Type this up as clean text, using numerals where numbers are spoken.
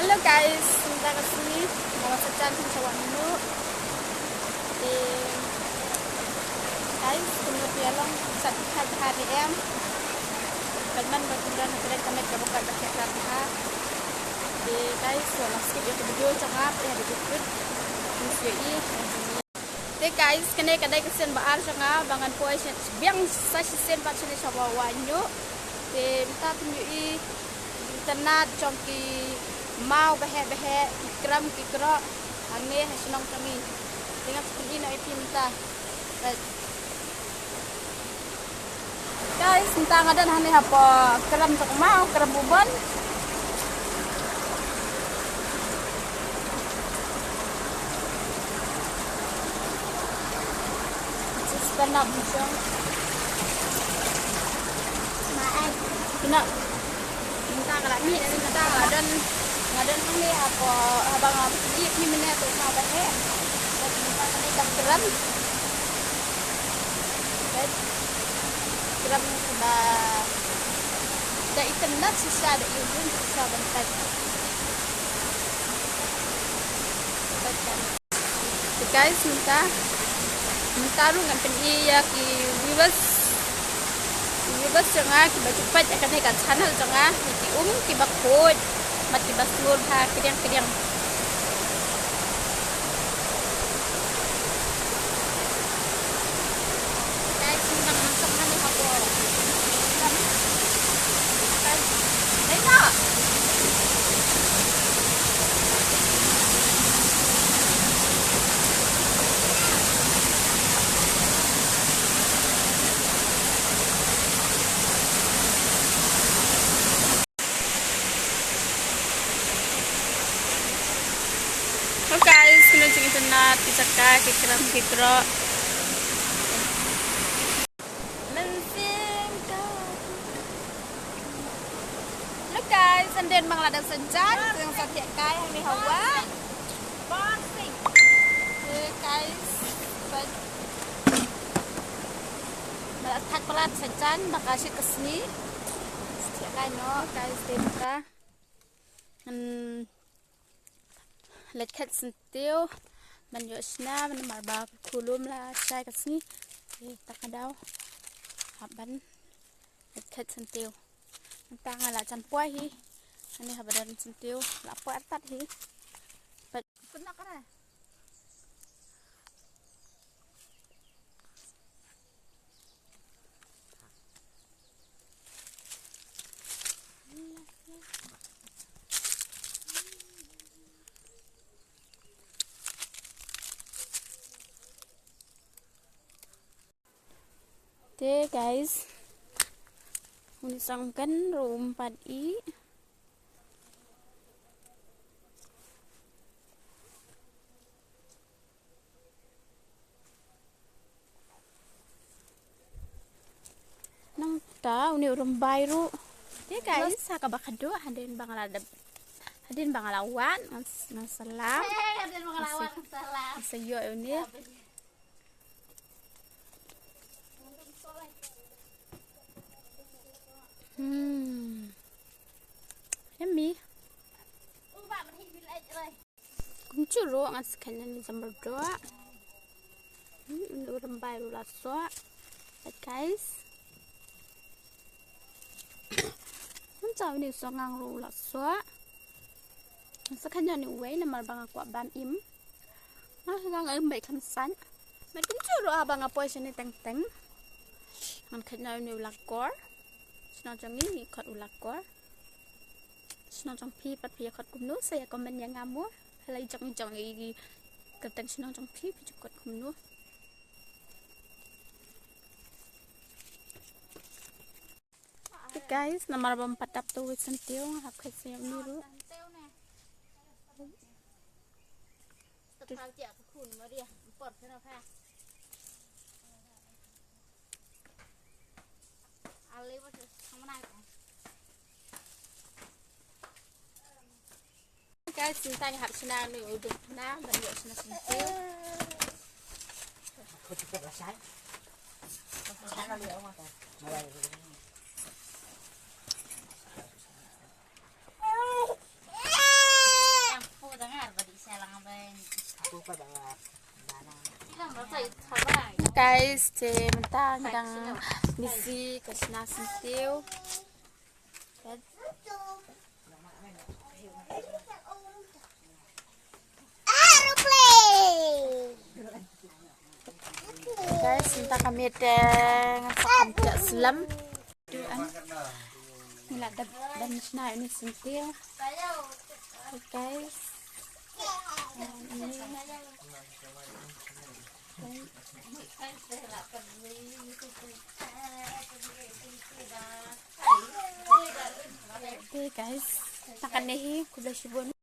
Halo guys, kita kesini bawa secan sama dulu. Guys, tunggu pialong satu HDM. Kanan berkenan keren kami kebuka pakai kereta. Guys, wala skip yung video cakap ya dikit. Ini guys, kena kadai kesen baar sanga bangan puai biang sa sen pat sini sawa wanyo. Kita tunjui internet chongki mau behe kikram kikro aneh hasilong kami dengan seperti ini IP minta guys minta ngadan hani apa kram tak mau kram buban sistem abisong maaf kena minta kalami dan minta ngadan ini apa abang pergi ni mana tu mau behe dan minta kami kram kram sudah internet susah ada izin susah bentar guys minta lu ngan pergi ya ki viewers jangan kita cepat akan naikkan channel jangan ki bakut mati basur ha kediang guys tentang masak hani apa enak guys, kena cek internet, kisah kikro. Look guys, anden bang ladang senjan, yang setiap kaya yang dihawa. Guys, tak pelat senjan, makasih kesini. Setiap kaya no, guys, kita. Lekat sentil menjosna menemarbak kulum lah saya kesini tak ada haban lekat sentil tentang ala canpuai hi ini habadan sentil lapo atat hi pernah kan Oke guys, ini sangkan room 4i. Nang tahu ni room baru. Oke guys, saka bakado hadin bangalawan masalam. Hadin bangalawan salam. Sayo ini. Yummy. Cũng chưa rõ ngắt cái này làm bữa đó. Nó làm bài rồi là xóa. Guys. Không chào đi xóa ngang rồi là xóa. Sẽ khăn nhau nhiều vậy mà bằng quả bám im. Nó đang ở mấy khăn sắn. Mà cũng chưa rõ bằng apa sini teng. Ngan khăn nhau nhiều là cor. Senang jong ini kot ulakor. Senang jong pi pat pi kot kumnu saya komen yang ngamu. Halai jong ini keteng senang jong pi kot kumnu. Okay guys, nomor 4 tap tu wis sentil hap khai siap niru. Tetap jak kun ma dia, pot kana pha. Ali what không có guys, chúng ta học china nữa được na mình được china sentil. Không chụp được sai. Sai nó liệu mà ta. Guys, mentang kadang misi ke sana sentiu. Guys, minta kami teng tidak selam. Nila dan misna ini sentil. Guys. Oke guys, makan nih kuda sibun.